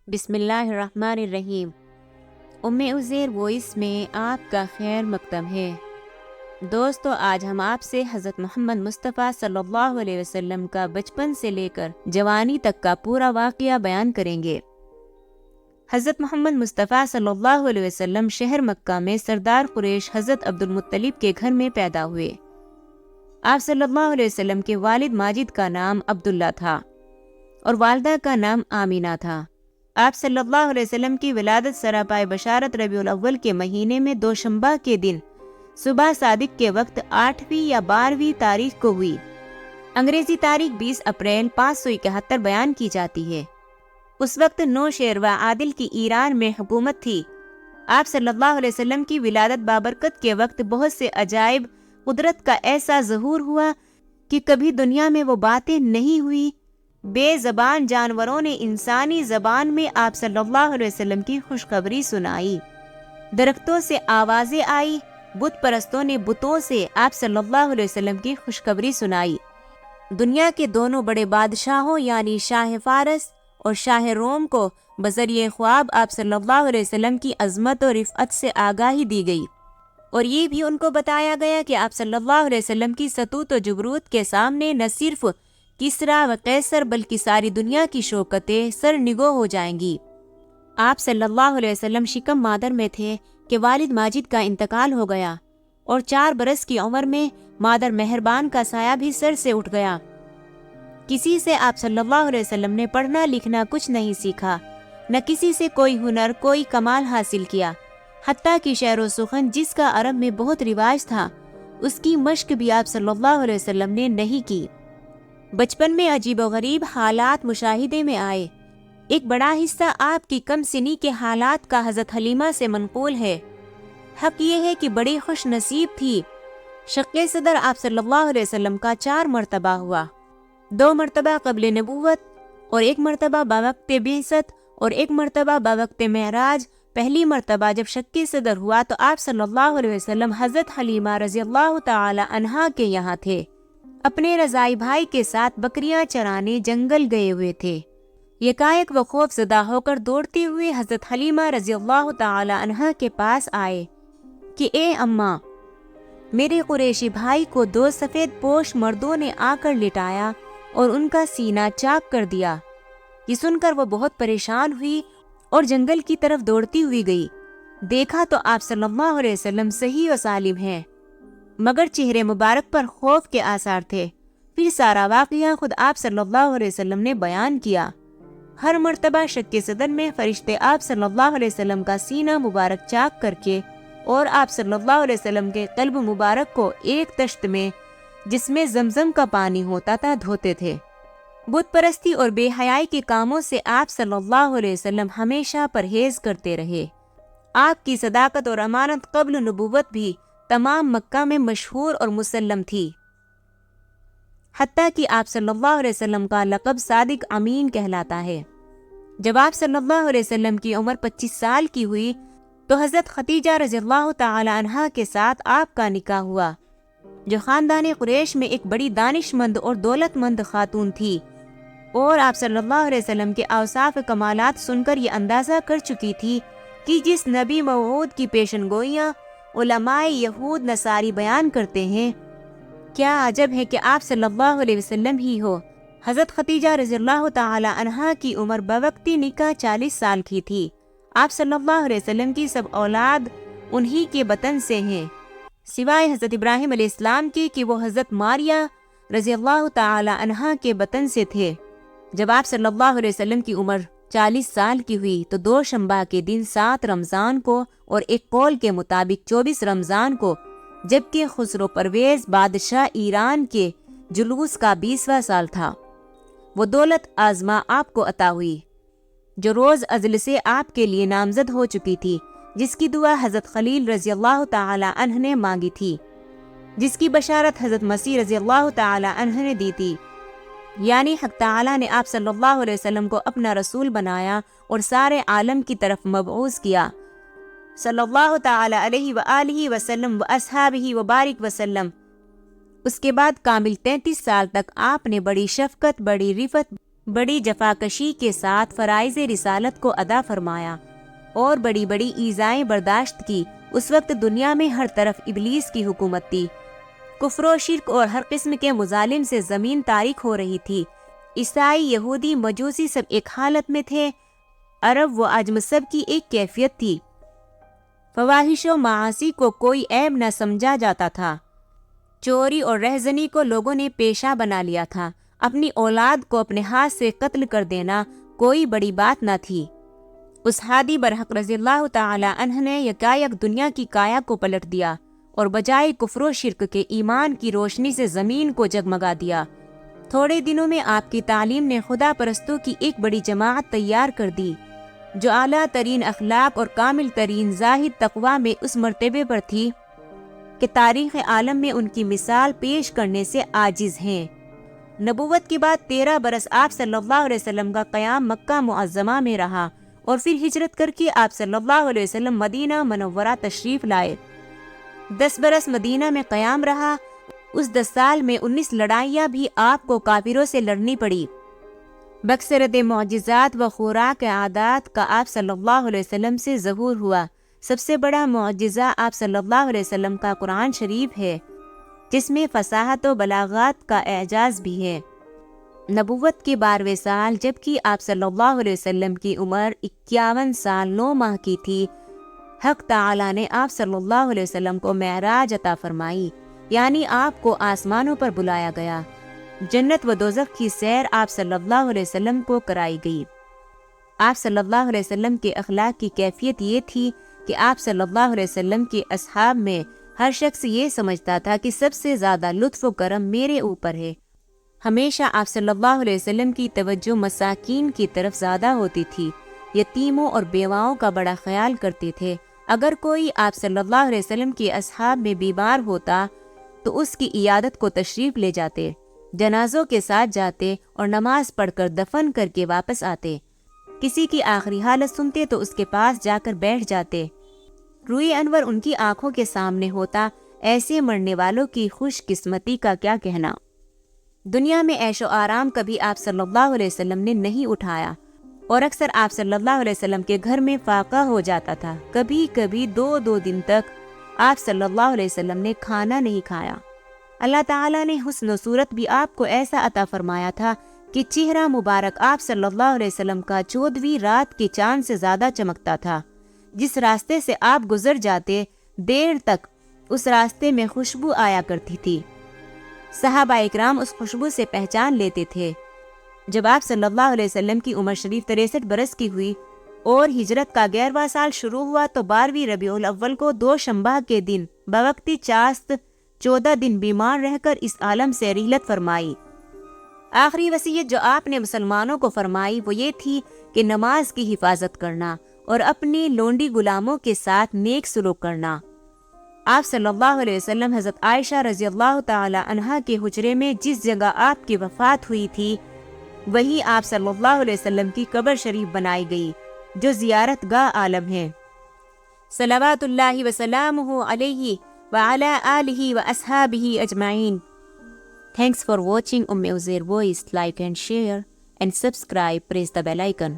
بسم اللہ الرحمن الرحیم۔ عزیر وائس میں آپ کا خیر مقدم ہے۔ دوستو، آج ہم آپ سے حضرت محمد مصطفیٰ صلی اللہ علیہ وسلم کا بچپن سے لے کر جوانی تک کا پورا واقعہ بیان کریں گے۔ حضرت محمد مصطفیٰ صلی اللہ علیہ وسلم شہر مکہ میں سردار قریش حضرت عبد المطلب کے گھر میں پیدا ہوئے۔ آپ صلی اللہ علیہ وسلم کے والد ماجد کا نام عبداللہ تھا اور والدہ کا نام آمینہ تھا۔ آپ صلی اللہ علیہ وسلم کی ولادت سراپائے بشارت ربیع الاول کے مہینے میں دوشنبہ کے دن صبح صادق کے وقت 8ویں یا 12ویں تاریخ کو ہوئی۔ انگریزی تاریخ 20 اپریل 571 بیان کی جاتی ہے۔ اس وقت نوشیروہ عادل کی ایران میں حکومت تھی۔ آپ صلی اللہ علیہ وسلم کی ولادت بابرکت کے وقت بہت سے عجائب قدرت کا ایسا ظہور ہوا کہ کبھی دنیا میں وہ باتیں نہیں ہوئی۔ بے زبان جانوروں نے انسانی زبان میں آپ صلی اللہ علیہ وسلم کی خوشخبری سنائی، درختوں سے آوازیں آئی، بت پرستوں نے بتوں سے آپ صلی اللہ علیہ وسلم کی خوشخبری سنائی۔ دنیا کے دونوں بڑے بادشاہوں یعنی شاہ فارس اور شاہ روم کو بذریعہ خواب آپ صلی اللہ علیہ وسلم کی عظمت و رفعت سے آگاہی دی گئی، اور یہ بھی ان کو بتایا گیا کہ آپ صلی اللہ علیہ وسلم کی سطوت و جبروت کے سامنے نہ صرف کسریٰ و قیصر بلکہ ساری دنیا کی شوکتیں سر نگو ہو جائیں گی۔ آپ صلی اللہ علیہ وسلم شکم مادر میں تھے کہ والد ماجد کا انتقال ہو گیا، اور 4 برس کی عمر میں مادر مہربان کا سایہ بھی سر سے اٹھ گیا۔ کسی سے آپ صلی اللہ علیہ وسلم نے پڑھنا لکھنا کچھ نہیں سیکھا، نہ کسی سے کوئی ہنر کوئی کمال حاصل کیا، حتیٰ کہ شعر و سخن جس کا عرب میں بہت رواج تھا اس کی مشق بھی آپ صلی اللہ علیہ وسلم نے نہیں کی۔ بچپن میں عجیب و غریب حالات مشاہدے میں آئے۔ ایک بڑا حصہ آپ کی کم سنی کے حالات کا حضرت حلیمہ سے منقول ہے۔ حق یہ ہے کہ بڑی خوش نصیب تھی۔ شق صدر آپ صلی اللہ علیہ وسلم کا 4 مرتبہ ہوا، 2 مرتبہ قبل نبوت، اور 1 مرتبہ بوقت بعثت، اور 1 مرتبہ بوقت معراج۔ پہلی مرتبہ جب شق صدر ہوا تو آپ صلی اللہ علیہ وسلم حضرت حلیمہ رضی اللہ تعالی عنہا کے یہاں تھے، اپنے رضائی بھائی کے ساتھ بکریاں چرانے جنگل گئے ہوئے تھے۔ یکایک وہ خوف زدہ ہو کر دوڑتے ہوئے حضرت حلیمہ رضی اللہ تعالی عنہا کے پاس آئے کہ اے اماں، میرے قریشی بھائی کو 2 سفید پوش مردوں نے آ کر لٹایا اور ان کا سینہ چاک کر دیا۔ یہ سن کر وہ بہت پریشان ہوئی اور جنگل کی طرف دوڑتی ہوئی گئی۔ دیکھا تو آپ صلی اللہ علیہ وسلم صحیح و سالم ہیں، مگر چہرے مبارک پر خوف کے آثار تھے۔ پھر سارا واقعہ خود آپ صلی اللہ علیہ وسلم نے بیان کیا۔ ہر مرتبہ شق صدر میں فرشتے آپ صلی اللہ علیہ وسلم کا سینہ مبارک چاک کر کے اور آپ صلی اللہ علیہ وسلم کے قلب مبارک کو ایک تشت میں جس میں زمزم کا پانی ہوتا تھا دھوتے تھے۔ بت پرستی اور بے حیائی کے کاموں سے آپ صلی اللہ علیہ وسلم ہمیشہ پرہیز کرتے رہے۔ آپ کی صداقت اور امانت قبل نبوت بھی تمام مکہ میں مشہور اور مسلم تھی، حتیٰ کہ آپ صلی اللہ علیہ وسلم کا لقب صادق امین کہلاتا ہے۔ جب آپ صلی اللہ علیہ وسلم کی عمر 25 سال کی ہوئی تو حضرت خدیجہ رضی اللہ تعالی عنہا کے ساتھ آپ کا نکاح ہوا، جو خاندان قریش میں ایک بڑی دانش مند اور دولت مند خاتون تھی، اور آپ صلی اللہ علیہ وسلم کے اوصاف کمالات سن کر یہ اندازہ کر چکی تھی کہ جس نبی موعود کی پیشن گوئیاں علماء یہود نصاری بیان کرتے ہیں، کیا عجب ہے کہ آپ صلی اللہ علیہ وسلم ہی ہو۔ حضرت خدیجہ رضی اللہ تعالی عنہا کی عمر بوقت نکاح 40 سال کی تھی۔ آپ صلی اللہ علیہ وسلم کی سب اولاد انہی کے بطن سے ہیں، سوائے حضرت ابراہیم علیہ السلام کی کہ وہ حضرت ماریہ رضی اللہ تعالی عنہا کے بطن سے تھے۔ جب آپ صلی اللہ علیہ وسلم کی عمر 40 سال کی ہوئی تو دوشنبہ کے دن 7 رمضان کو اور ایک قول کے مطابق 24 رمضان کو، جبکہ خسرو پرویز بادشاہ ایران کے جلوس کا 20واں سال تھا، وہ دولت آزما آپ کو عطا ہوئی جو روز ازل سے آپ کے لیے نامزد ہو چکی تھی، جس کی دعا حضرت خلیل رضی اللہ تعالی عنہ نے مانگی تھی، جس کی بشارت حضرت مسیح رضی اللہ تعالی عنہ نے دی تھی، یعنی حق تعالی نے آپ صلی اللہ علیہ وسلم کو اپنا رسول بنایا اور سارے عالم کی طرف مبعوث کیا، صلی اللہ تعالی علیہ وآلہ وسلم و اصحابہ وبارک وسلم۔ اس کے بعد کامل 33 سال تک آپ نے بڑی شفقت، بڑی رفت، بڑی جفاکشی کے ساتھ فرائض رسالت کو ادا فرمایا اور بڑی بڑی ایذائیں برداشت کی۔ اس وقت دنیا میں ہر طرف ابلیس کی حکومت تھی۔ کفر و شرک اور ہر قسم کے مظالم سے زمین تاریک ہو رہی تھی۔ عیسائی، یہودی، مجوسی سب ایک حالت میں تھے۔ عرب و عجم سب کی ایک کیفیت تھی۔ فواحش و معاصی کو کوئی عیب نہ سمجھا جاتا تھا۔ چوری اور رہزنی کو لوگوں نے پیشہ بنا لیا تھا۔ اپنی اولاد کو اپنے ہاتھ سے قتل کر دینا کوئی بڑی بات نہ تھی۔ اس ہادی برحق رضی اللہ تعالی عنہ نے یکایک دنیا کی کایا کو پلٹ دیا اور بجائے کفر و شرک کے ایمان کی روشنی سے زمین کو جگمگا دیا۔ تھوڑے دنوں میں آپ کی تعلیم نے خدا پرستوں کی ایک بڑی جماعت تیار کر دی جو اعلیٰ ترین اخلاق اور کامل ترین زاہد تقوی میں اس مرتبے پر تھی کہ تاریخ عالم میں ان کی مثال پیش کرنے سے عاجز ہیں۔ نبوت کے بعد 13 برس آپ صلی اللہ علیہ وسلم کا قیام مکہ معظمہ میں رہا اور پھر ہجرت کر کے آپ صلی اللہ علیہ وسلم مدینہ منورہ تشریف لائے۔ 10 برس مدینہ میں قیام رہا۔ اس 10 سال میں 19 لڑائیاں بھی آپ کو کافروں سے لڑنی پڑی۔ بکثرت معجزات و خوراک عادات کا آپ صلی اللہ علیہ وسلم سے ظہور ہوا۔ سب سے بڑا معجزہ آپ صلی اللہ علیہ وسلم کا قرآن شریف ہے، جس میں فصاحت و بلاغات کا اعجاز بھی ہے۔ نبوت کے 12ویں سال جبکہ آپ صلی اللہ علیہ وسلم کی عمر 51 سال 9 ماہ کی تھی، حق تعالی نے آپ صلی اللہ علیہ وسلم کو معراج عطا فرمائی، یعنی آپ کو آسمانوں پر بلایا گیا۔ جنت و دوزخ کی سیر آپ صلی اللہ علیہ وسلم کو کرائی گئی۔ آپ صلی اللہ علیہ وسلم کے اخلاق کی کیفیت یہ تھی کہ آپ صلی اللہ علیہ وسلم کے اصحاب میں ہر شخص یہ سمجھتا تھا کہ سب سے زیادہ لطف و کرم میرے اوپر ہے۔ ہمیشہ آپ صلی اللہ علیہ وسلم کی توجہ مساکین کی طرف زیادہ ہوتی تھی۔ یتیموں اور بیواؤں کا بڑا خیال کرتے تھے۔ اگر کوئی آپ صلی اللہ علیہ وسلم کے اصحاب میں بیمار ہوتا تو اس کی عیادت کو تشریف لے جاتے، جنازوں کے ساتھ جاتے اور نماز پڑھ کر دفن کر کے واپس آتے۔ کسی کی آخری حالت سنتے تو اس کے پاس جا کر بیٹھ جاتے۔ روئی انور ان کی آنکھوں کے سامنے ہوتا۔ ایسے مرنے والوں کی خوش قسمتی کا کیا کہنا۔ دنیا میں عیش و آرام کبھی آپ صلی اللہ علیہ وسلم نے نہیں اٹھایا اور اکثر آپ صلی اللہ علیہ وسلم کے گھر میں فاقہ ہو جاتا تھا۔ کبھی کبھی 2 دن تک آپ صلی اللہ علیہ وسلم نے کھانا نہیں کھایا۔ اللہ تعالیٰ نے حسن و صورت بھی آپ کو ایسا عطا فرمایا تھا کہ چہرہ مبارک آپ صلی اللہ علیہ وسلم کا 14ویں رات کے چاند سے زیادہ چمکتا تھا۔ جس راستے سے آپ گزر جاتے دیر تک اس راستے میں خوشبو آیا کرتی تھی۔ صحابہ اکرام اس خوشبو سے پہچان لیتے تھے۔ جب آپ صلی اللہ علیہ وسلم کی عمر شریف 63 برس کی ہوئی اور ہجرت کا 11واں سال شروع ہوا تو 12ویں ربیع الاول کو 2 شنبہ کے دن بوقتی چاست 14 دن بیمار رہ کر اس عالم سے رحلت فرمائی۔ آخری وصیت جو آپ نے مسلمانوں کو فرمائی وہ یہ تھی کہ نماز کی حفاظت کرنا اور اپنے لونڈی غلاموں کے ساتھ نیک سلوک کرنا۔ آپ صلی اللہ علیہ وسلم حضرت عائشہ رضی اللہ تعالی عنہا کے حجرے میں جس جگہ آپ کی وفات ہوئی تھی وہی آپ صلی اللہ علیہ وسلم کی قبر شریف بنائی گئی جو زیارت گاہ عالم ہے۔ صلوات اللہ وسلامہ علیہ وعلی آلہ واصحابہ اجمعین۔ Thanks for watching Umm Uzair Voice. Like and share and subscribe. Press the bell icon.